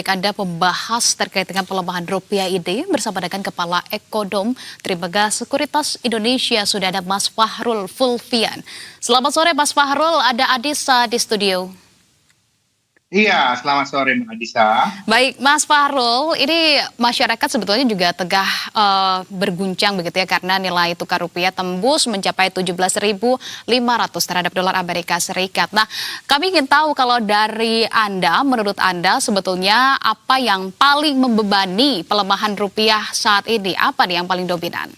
Anda membahas terkait dengan pelemahan rupiah ini bersama dengan Kepala Ekodom Trimegah Sekuritas Indonesia sudah ada Mas Fahrul Fulvian. Selamat sore Mas Fahrul, ada Adisa di studio. Iya, selamat sore Mbak Adisa. Baik, Mas Fahrul, ini masyarakat sebetulnya juga tengah berguncang begitu ya karena nilai tukar rupiah tembus mencapai 17.500 terhadap dolar Amerika Serikat. Nah, kami ingin tahu kalau dari Anda, menurut Anda sebetulnya apa yang paling membebani pelemahan rupiah saat ini? Apa nih yang paling dominan?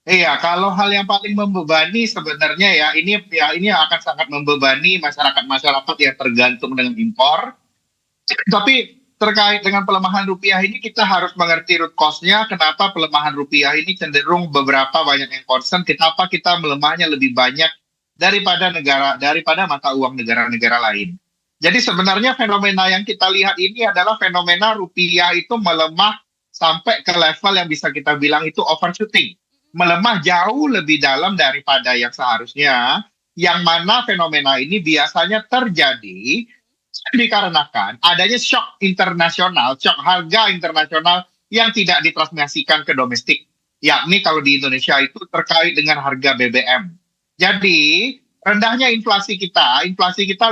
Iya, kalau hal yang paling membebani sebenarnya ini akan sangat membebani masyarakat yang tergantung dengan impor. Tapi terkait dengan pelemahan rupiah ini kita harus mengerti root cause-nya, kenapa pelemahan rupiah ini cenderung beberapa banyak yang concern, kenapa kita melemahnya lebih banyak daripada mata uang negara-negara lain. Jadi sebenarnya fenomena yang kita lihat ini adalah fenomena rupiah itu melemah sampai ke level yang bisa kita bilang itu overshooting. Melemah jauh lebih dalam daripada yang seharusnya, yang mana fenomena ini biasanya terjadi dikarenakan adanya shock internasional, shock harga internasional yang tidak ditransmisikan ke domestik. Yakni kalau di Indonesia itu terkait dengan harga BBM. Jadi rendahnya inflasi kita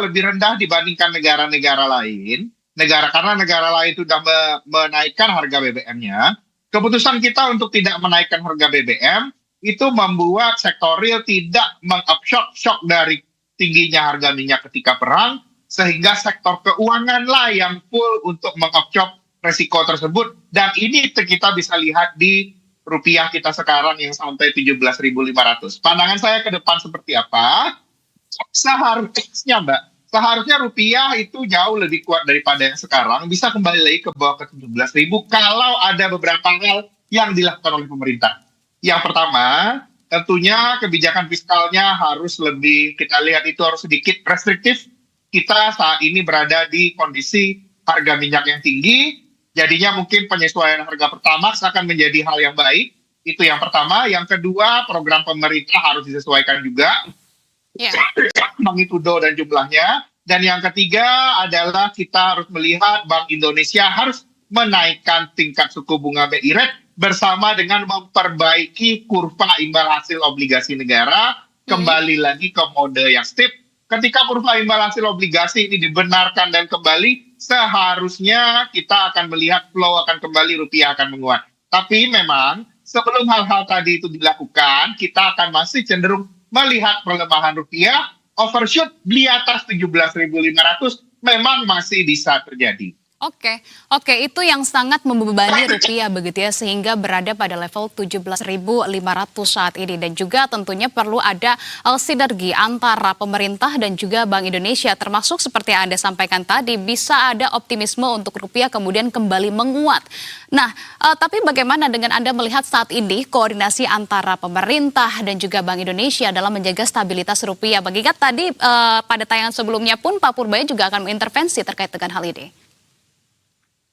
lebih rendah dibandingkan negara-negara lain. Karena negara lain sudah menaikkan harga BBM-nya. Keputusan kita untuk tidak menaikkan harga BBM itu membuat sektor real tidak mengabsorb shock dari tingginya harga minyak ketika perang, sehingga sektor keuangan lah yang full untuk mengabsorb resiko tersebut. Dan ini kita bisa lihat di rupiah kita sekarang yang sampai 17.500. Pandangan saya ke depan seperti apa? Seharusnya rupiah itu jauh lebih kuat daripada yang sekarang, bisa kembali lagi ke bawah ke 17.000 kalau ada beberapa hal yang dilakukan oleh pemerintah. Yang pertama, tentunya kebijakan fiskalnya harus lebih, kita lihat itu harus sedikit restriktif. Kita saat ini berada di kondisi harga minyak yang tinggi, jadinya mungkin penyesuaian harga Pertamax akan menjadi hal yang baik. Itu yang pertama. Yang kedua, program pemerintah harus disesuaikan juga. Magnitudo dan jumlahnya. Dan yang ketiga adalah kita harus melihat Bank Indonesia harus menaikkan tingkat suku bunga BI rate bersama dengan memperbaiki kurva imbal hasil obligasi negara kembali lagi ke mode yang steep. Ketika kurva imbal hasil obligasi ini dibenarkan dan kembali, seharusnya kita akan melihat flow akan kembali, rupiah akan menguat. Tapi memang sebelum hal-hal tadi itu dilakukan, kita akan masih cenderung melihat pelemahan rupiah, overshoot di atas 17.500 memang masih bisa terjadi. Oke, itu yang sangat membebani rupiah begitu ya, sehingga berada pada level 17.500 saat ini. Dan juga tentunya perlu ada sinergi antara pemerintah dan juga Bank Indonesia, termasuk seperti yang Anda sampaikan tadi, bisa ada optimisme untuk rupiah kemudian kembali menguat. Nah, tapi bagaimana dengan Anda melihat saat ini koordinasi antara pemerintah dan juga Bank Indonesia dalam menjaga stabilitas rupiah? Mengingat tadi pada tayangan sebelumnya pun Pak Purbaya juga akan mengintervensi terkait dengan hal ini.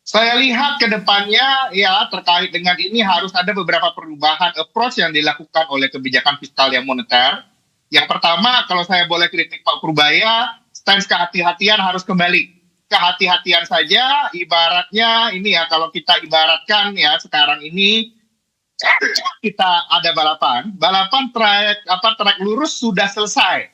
Saya lihat ke depannya ya terkait dengan ini harus ada beberapa perubahan approach yang dilakukan oleh kebijakan fiskal yang moneter. Yang pertama, kalau saya boleh kritik Pak Purbaya, stance kehati-hatian harus kembali. Kehati-hatian saja, ibaratnya ini ya, kalau kita ibaratkan ya sekarang ini kita ada balapan track lurus sudah selesai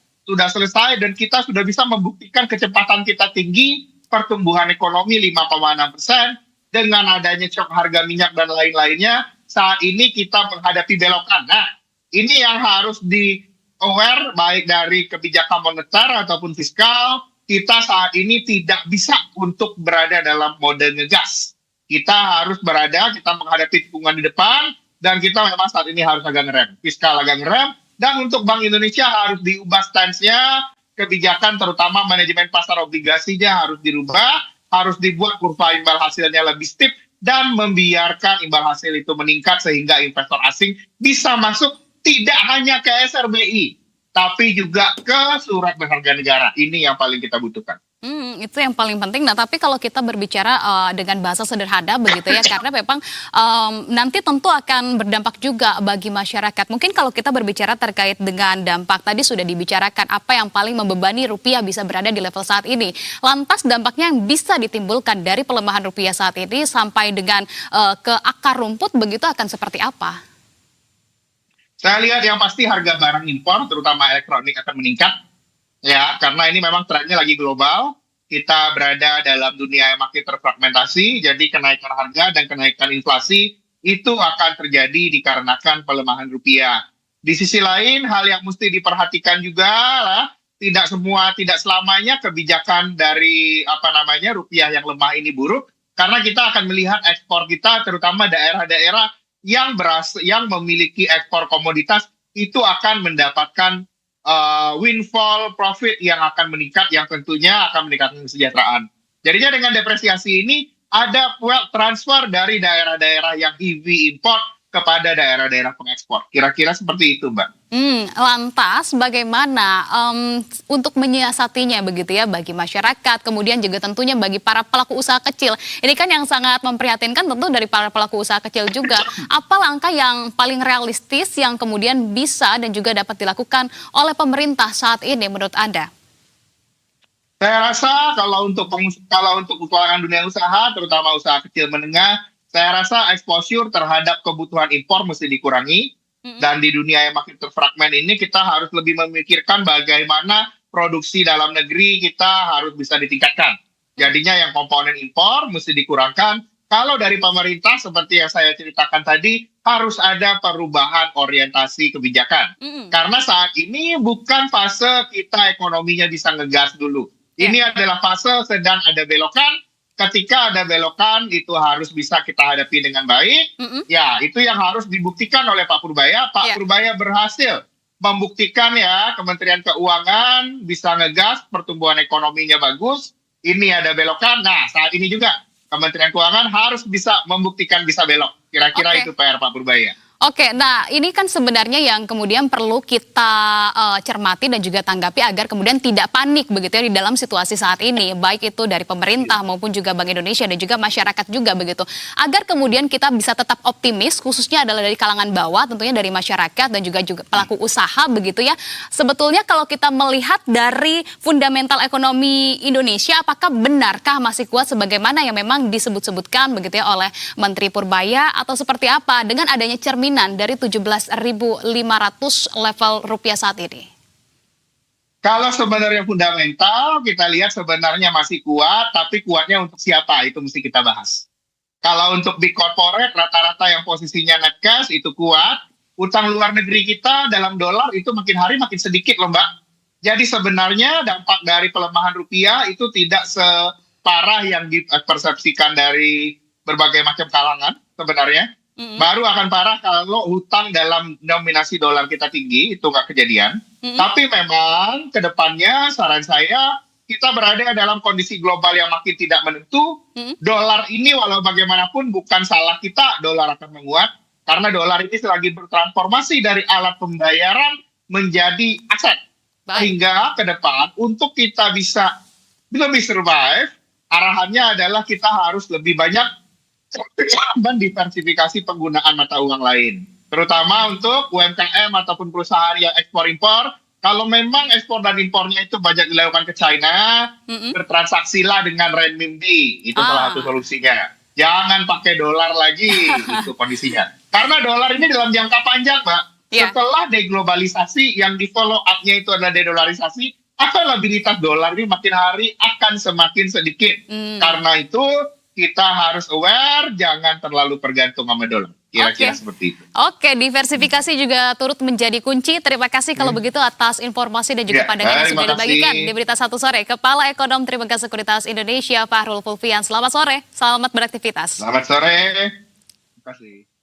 dan kita sudah bisa membuktikan kecepatan kita tinggi, pertumbuhan ekonomi 5,6%, dengan adanya shock harga minyak dan lain-lainnya, saat ini kita menghadapi belokan. Nah, ini yang harus di-aware baik dari kebijakan moneter ataupun fiskal, kita saat ini tidak bisa untuk berada dalam mode ngegas. Kita menghadapi tikungan di depan, dan kita memang saat ini harus agak ngerem. Fiskal agak ngerem, dan untuk Bank Indonesia harus diubah stance-nya, kebijakan terutama manajemen pasar obligasinya harus dirubah, harus dibuat kurva imbal hasilnya lebih steep, dan membiarkan imbal hasil itu meningkat sehingga investor asing bisa masuk tidak hanya ke SRBI, tapi juga ke surat berharga negara. Ini yang paling kita butuhkan. Itu yang paling penting. Nah, tapi kalau kita berbicara dengan bahasa sederhana begitu ya, karena memang nanti tentu akan berdampak juga bagi masyarakat. Mungkin kalau kita berbicara terkait dengan dampak, tadi sudah dibicarakan apa yang paling membebani rupiah bisa berada di level saat ini. Lantas dampaknya yang bisa ditimbulkan dari pelemahan rupiah saat ini sampai dengan ke akar rumput begitu akan seperti apa? Saya lihat yang pasti harga barang impor, terutama elektronik akan meningkat. Ya, karena ini memang trennya lagi global. Kita berada dalam dunia yang makin terfragmentasi, jadi kenaikan harga dan kenaikan inflasi itu akan terjadi dikarenakan pelemahan rupiah. Di sisi lain, hal yang mesti diperhatikan juga lah, tidak selamanya kebijakan dari rupiah yang lemah ini buruk, karena kita akan melihat ekspor kita, terutama daerah-daerah yang memiliki ekspor komoditas itu akan mendapatkan windfall profit yang akan meningkat, yang tentunya akan meningkatkan kesejahteraan. Jadinya dengan depresiasi ini ada wealth transfer dari daerah-daerah yang heavy import kepada daerah-daerah pengekspor. Kira-kira seperti itu, Mbak. Lantas bagaimana untuk menyiasatinya begitu ya bagi masyarakat, kemudian juga tentunya bagi para pelaku usaha kecil. Ini kan yang sangat memprihatinkan tentu dari para pelaku usaha kecil juga. Apa langkah yang paling realistis yang kemudian bisa dan juga dapat dilakukan oleh pemerintah saat ini menurut Anda? Saya rasa kalau untuk keuangan dunia usaha, terutama usaha kecil menengah, saya rasa exposure terhadap kebutuhan impor mesti dikurangi. Dan di dunia yang makin terfragmen ini kita harus lebih memikirkan bagaimana produksi dalam negeri kita harus bisa ditingkatkan. Jadinya yang komponen impor mesti dikurangkan. Kalau dari pemerintah seperti yang saya ceritakan tadi, harus ada perubahan orientasi kebijakan. Karena saat ini bukan fase kita ekonominya bisa ngegas dulu. Ini adalah fase sedang ada belokan. Ketika ada belokan itu harus bisa kita hadapi dengan baik. Ya, itu yang harus dibuktikan oleh Pak Purbaya. Pak Purbaya berhasil membuktikan ya Kementerian Keuangan bisa ngegas, pertumbuhan ekonominya bagus. Ini ada belokan. Nah, saat ini juga Kementerian Keuangan harus bisa membuktikan bisa belok. Kira-kira itu PR Pak Purbaya. Oke, nah ini kan sebenarnya yang kemudian perlu kita cermati dan juga tanggapi agar kemudian tidak panik begitu ya di dalam situasi saat ini, baik itu dari pemerintah maupun juga Bank Indonesia dan juga masyarakat juga begitu. Agar kemudian kita bisa tetap optimis, khususnya adalah dari kalangan bawah, tentunya dari masyarakat dan juga pelaku usaha begitu ya. Sebetulnya kalau kita melihat dari fundamental ekonomi Indonesia, apakah benarkah masih kuat sebagaimana yang memang disebut-sebutkan begitu ya oleh Menteri Purbaya atau seperti apa dengan adanya cerminan dari 17.500 level rupiah saat ini? Kalau sebenarnya fundamental, kita lihat sebenarnya masih kuat, tapi kuatnya untuk siapa? Itu mesti kita bahas. Kalau untuk big corporate, rata-rata yang posisinya net cash itu kuat. Utang luar negeri kita dalam dolar itu makin hari makin sedikit loh, Mbak. Jadi sebenarnya dampak dari pelemahan rupiah itu tidak separah yang dipersepsikan dari berbagai macam kalangan sebenarnya. Baru akan parah kalau hutang dalam nominasi dolar kita tinggi, itu nggak kejadian. Tapi memang ke depannya saran saya, kita berada dalam kondisi global yang makin tidak menentu. Dolar ini walau bagaimanapun bukan salah kita, dolar akan menguat. Karena dolar ini selagi bertransformasi dari alat pembayaran menjadi aset. Sehingga ke depan untuk kita bisa lebih survive, arahannya adalah kita harus lebih banyak mendiversifikasi penggunaan mata uang lain, terutama untuk UMKM ataupun perusahaan yang ekspor-impor. Kalau memang ekspor dan impornya itu banyak dilakukan ke China, bertransaksilah dengan renminbi, itu salah satu solusinya. Jangan pakai dolar lagi, itu kondisinya. Karena dolar ini dalam jangka panjang, Mbak, setelah deglobalisasi yang di follow up-nya itu adalah dedolarisasi, availabilitas dolar ini makin hari akan semakin sedikit. Karena itu kita harus aware, jangan terlalu bergantung sama dolar. Kira-kira seperti itu. Oke, diversifikasi juga turut menjadi kunci. Terima kasih kalau begitu atas informasi dan juga pandangan yang sudah dibagikan di Berita Satu Sore. Kepala Ekonom Trimegah Sekuritas Indonesia, Fahrul Fulvian. Selamat sore, selamat beraktivitas. Selamat sore. Terima kasih.